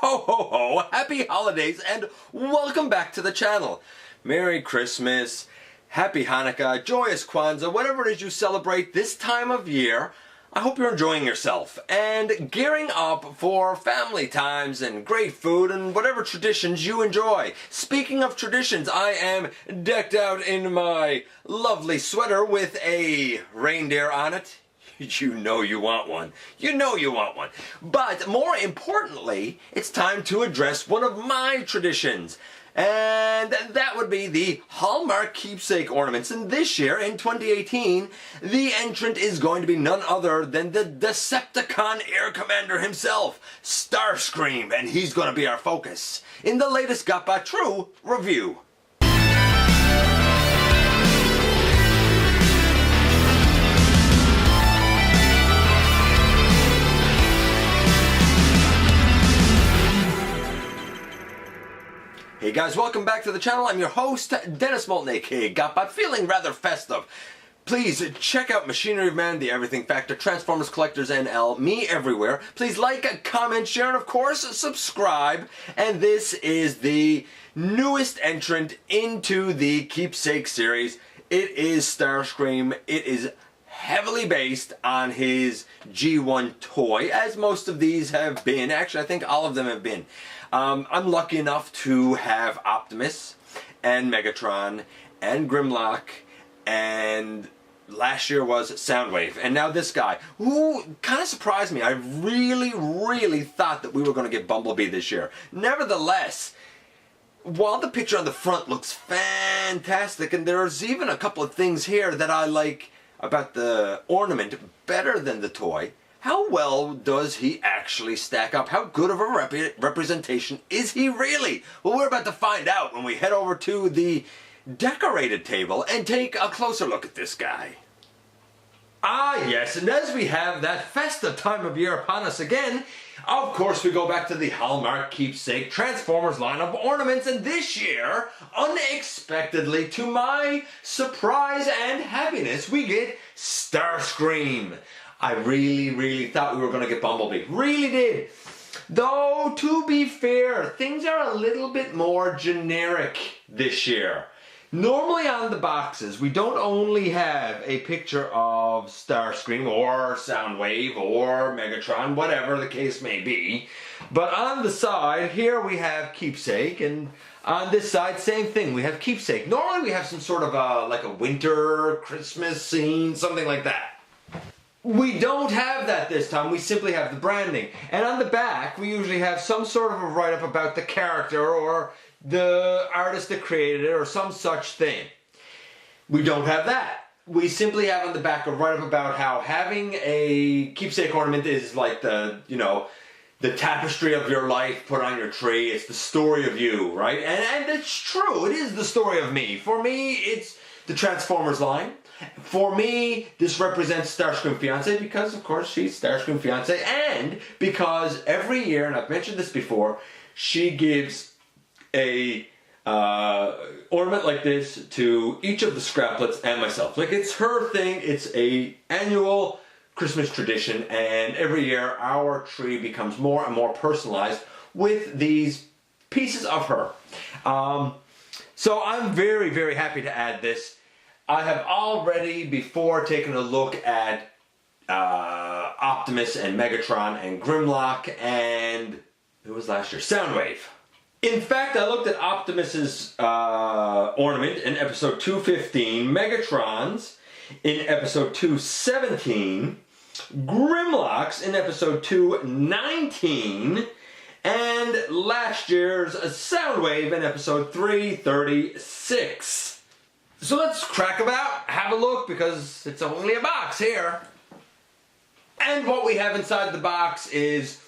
Ho ho ho! Happy holidays and welcome back to the channel. Merry Christmas, Happy Hanukkah, Joyous Kwanzaa, whatever it is you celebrate this time of year. I hope you're enjoying yourself and gearing up for family times and great food and whatever traditions you enjoy. Speaking of traditions, I am decked out in my lovely sweater with a reindeer on it. You know you want one. You know you want one. But more importantly, it's time to address one of my traditions. And that would be the Hallmark Keepsake ornaments. And this year, in 2018, the entrant is going to be none other than the Decepticon Air Commander himself, Starscream. And he's going to be our focus in the latest GotBot True review. Hey guys, welcome back to the channel. I'm your host, Dennis Moulton, aka GotBot, feeling rather festive. Please check out Machinery of Man, The Everything Factor, Transformers Collectors NL, me everywhere. Please like, comment, share, and of course, subscribe. And this is the newest entrant into the Keepsake series. It is Starscream. It is heavily based on his G1 toy, as most of these have been. Actually, I think all of them have been. I'm lucky enough to have Optimus and Megatron and Grimlock, and last year was Soundwave, and now this guy, who kind of surprised me. I really thought that we were going to get Bumblebee this year. Nevertheless, while the picture on the front looks fantastic, and there's even a couple of things here that I like about the ornament better than the toy, how well does he actually stack up? How good of a representation is he really? Well, we're about to find out when we head over to the decorated table and take a closer look at this guy. Ah yes, and as we have that festive time of year upon us again, of course we go back to the Hallmark Keepsake Transformers line of ornaments, and this year, unexpectedly, to my surprise and happiness, we get Starscream. I really thought we were going to get Bumblebee. Really did. Though, to be fair, things are a little bit more generic this year. Normally on the boxes, we don't only have a picture of Starscream or Soundwave or Megatron, whatever the case may be. But on the side, here we have Keepsake, and on this side, same thing. We have Keepsake. Normally we have some sort of like a winter, Christmas scene, something like that. We don't have that this time. We simply have the branding. And on the back, we usually have some sort of a write-up about the character or the artist that created it or some such thing. We don't have that. We simply have on the back a write-up about how having a keepsake ornament is like the, you know, the tapestry of your life put on your tree. It's the story of you, right? And it's true. It is the story of me. For me, it's the Transformers line. For me, this represents Starscream Fiancé because, of course, she's Starscream Fiancé, and because every year, and I've mentioned this before, she gives a ornament like this to each of the Scraplets and myself. Like, it's her thing. It's a annual Christmas tradition, and every year our tree becomes more and more personalized with these pieces of her. So I'm very happy to add this. I have already, before taking a look at Optimus and Megatron and Grimlock and, who was last year? Soundwave. In fact, I looked at Optimus's ornament in episode 215, Megatron's in episode 217, Grimlock's in episode 219, and last year's Soundwave in episode 336. So let's crack about, have a look, because it's only a box here. And what we have inside the box is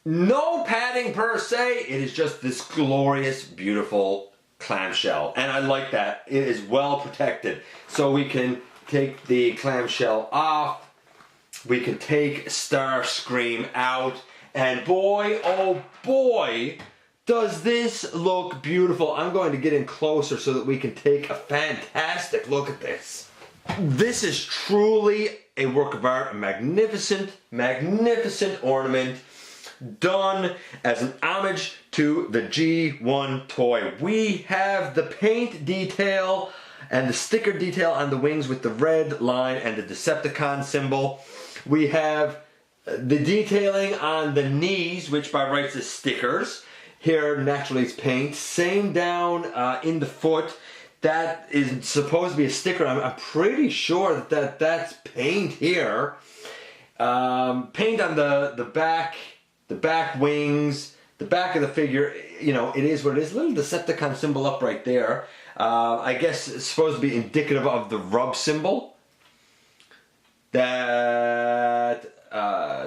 no padding per se. It is just this glorious, beautiful clamshell. And I like that. It is well protected. So we can take the clamshell off. We can take Starscream out. And boy, oh boy, does this look beautiful. I'm going to get in closer so that we can take a fantastic look at this. This is truly a work of art, a magnificent ornament. done as an homage to the G1 toy. We have the paint detail and the sticker detail on the wings with the red line and the Decepticon symbol. We have the detailing on the knees, which by rights is stickers. Here, naturally, it's paint. Same down in the foot. That is supposed to be a sticker. I'm pretty sure that's paint here. Paint on the back wings, the back of the figure. You know, it is what it is. Little Decepticon symbol up right there. I guess it's supposed to be indicative of the rub symbol that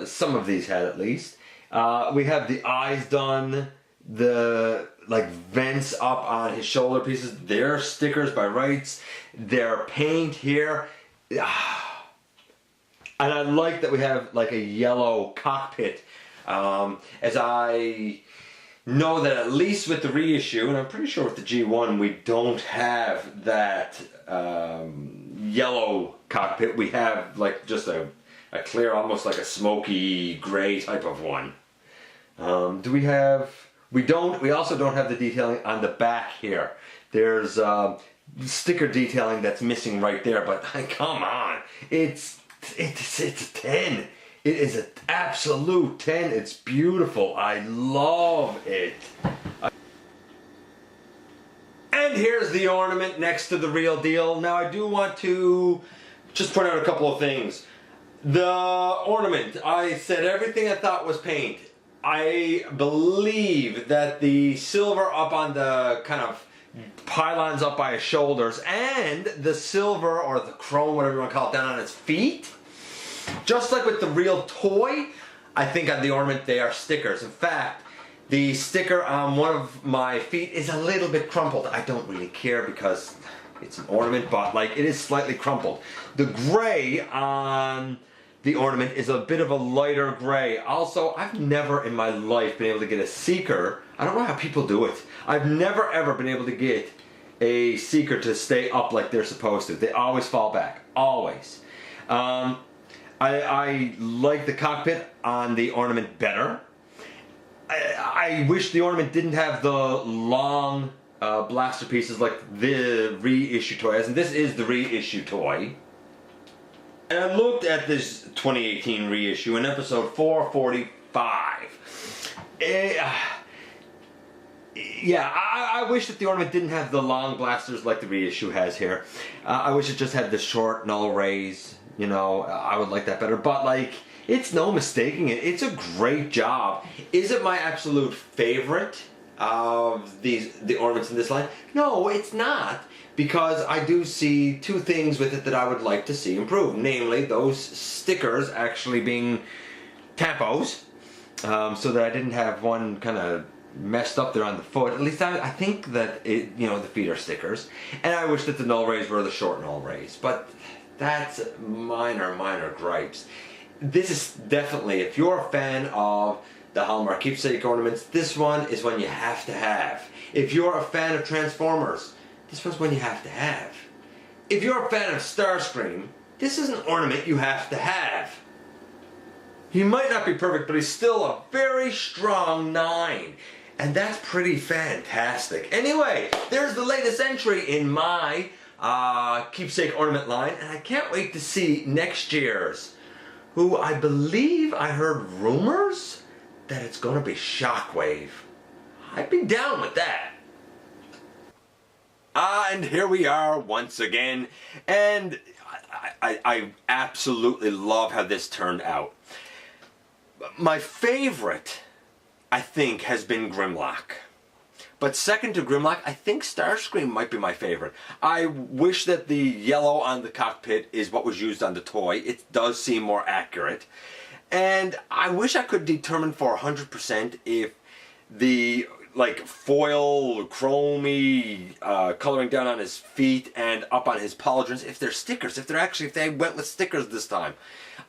some of these had, at least. We have the eyes done, the like vents up on his shoulder pieces. They're stickers by rights. They're paint here. And I like that we have like a yellow cockpit. As I know that at least with the reissue, and I'm pretty sure with the G1 we don't have that yellow cockpit. We have like just a clear, almost like a smoky gray type of one. Do we have... We also don't have the detailing on the back here. There's sticker detailing that's missing right there, but come on. It's a 10. It is an absolute 10. It's beautiful. I love it. And here's the ornament next to the real deal. Now I do want to just point out a couple of things. The ornament, I said everything I thought was paint. I believe that the silver up on the kind of pylons up by his shoulders and the silver or the chrome, whatever you want to call it, down on his feet, just like with the real toy, I think on the ornament they are stickers. In fact, the sticker on one of my feet is a little bit crumpled. I don't really care because it's an ornament, but like it is slightly crumpled. The gray on the ornament is a bit of a lighter gray. Also, I've never in my life been able to get a seeker. I don't know how people do it. I've never ever been able to get a seeker to stay up like they're supposed to. They always fall back. Always. I like the cockpit on the ornament better. I wish the ornament didn't have the long blaster pieces like the reissue toy has, and this is the reissue toy. And I looked at this 2018 reissue in episode 445. Yeah, I wish that the ornament didn't have the long blasters like the reissue has here. I wish it just had the short null rays. You know, I would like that better. But like, it's no mistaking it. It's a great job. Is it my absolute favorite of the ornaments in this line? No, it's not. Because I do see two things with it that I would like to see improve. Namely, those stickers actually being tampos. So that I didn't have one kind of messed up there on the foot. At least I think that it, you know, the feet are stickers. And I wish that the null rays were the short null rays. But that's minor gripes. This is definitely, if you're a fan of the Hallmark Keepsake ornaments, this one is one you have to have. If you're a fan of Transformers, this one's one you have to have. If you're a fan of Starscream, this is an ornament you have to have. He might not be perfect, but he's still a very strong 9. And that's pretty fantastic. Anyway, there's the latest entry in my keepsake ornament line, and I can't wait to see next year's, who I believe I heard rumors that it's going to be Shockwave. I'd be down with that. And here we are once again, and I absolutely love how this turned out. My favorite, I think, has been Grimlock. But second to Grimlock, I think Starscream might be my favorite. I wish that the yellow on the cockpit is what was used on the toy. It does seem more accurate. And I wish I could determine for 100% if the like foil, chromey coloring down on his feet and up on his pauldrons, if they're stickers, if they went with stickers this time.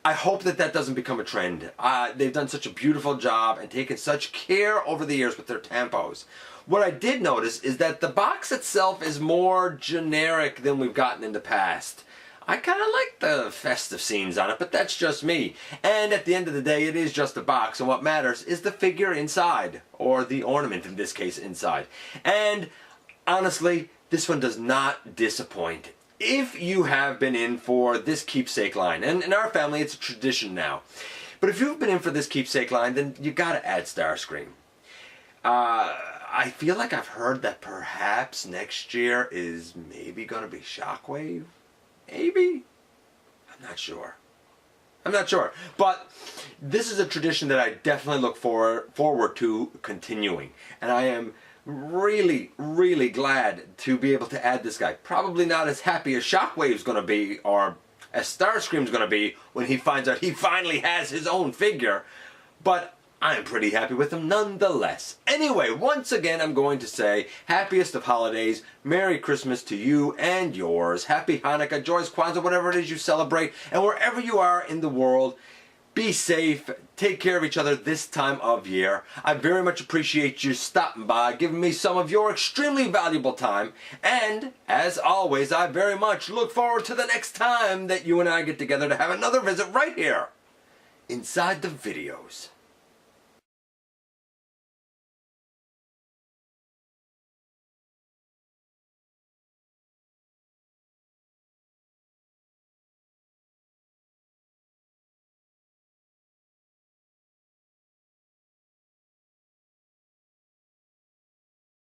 I hope that doesn't become a trend. They've done such a beautiful job and taken such care over the years with their tampos. What I did notice is that the box itself is more generic than we've gotten in the past. I kind of like the festive scenes on it, but that's just me. And at the end of the day, it is just a box, and what matters is the figure inside, or the ornament in this case inside. And honestly, this one does not disappoint. If you have been in for this keepsake line, and in our family it's a tradition now, but if you've been in for this keepsake line, then you gotta add Starscream. I feel like I've heard that perhaps next year is maybe gonna be Shockwave. Maybe? I'm not sure. But this is a tradition that I definitely look forward to continuing. And I am really, really glad to be able to add this guy. Probably not as happy as Shockwave's going to be, or as Starscream's going to be when he finds out he finally has his own figure. But I'm pretty happy with him nonetheless. Anyway, once again, I'm going to say happiest of holidays, Merry Christmas to you and yours, Happy Hanukkah, Joyous Kwanzaa, whatever it is you celebrate, and wherever you are in the world, be safe, take care of each other this time of year. I very much appreciate you stopping by, giving me some of your extremely valuable time, and as always, I very much look forward to the next time that you and I get together to have another visit right here, inside the videos.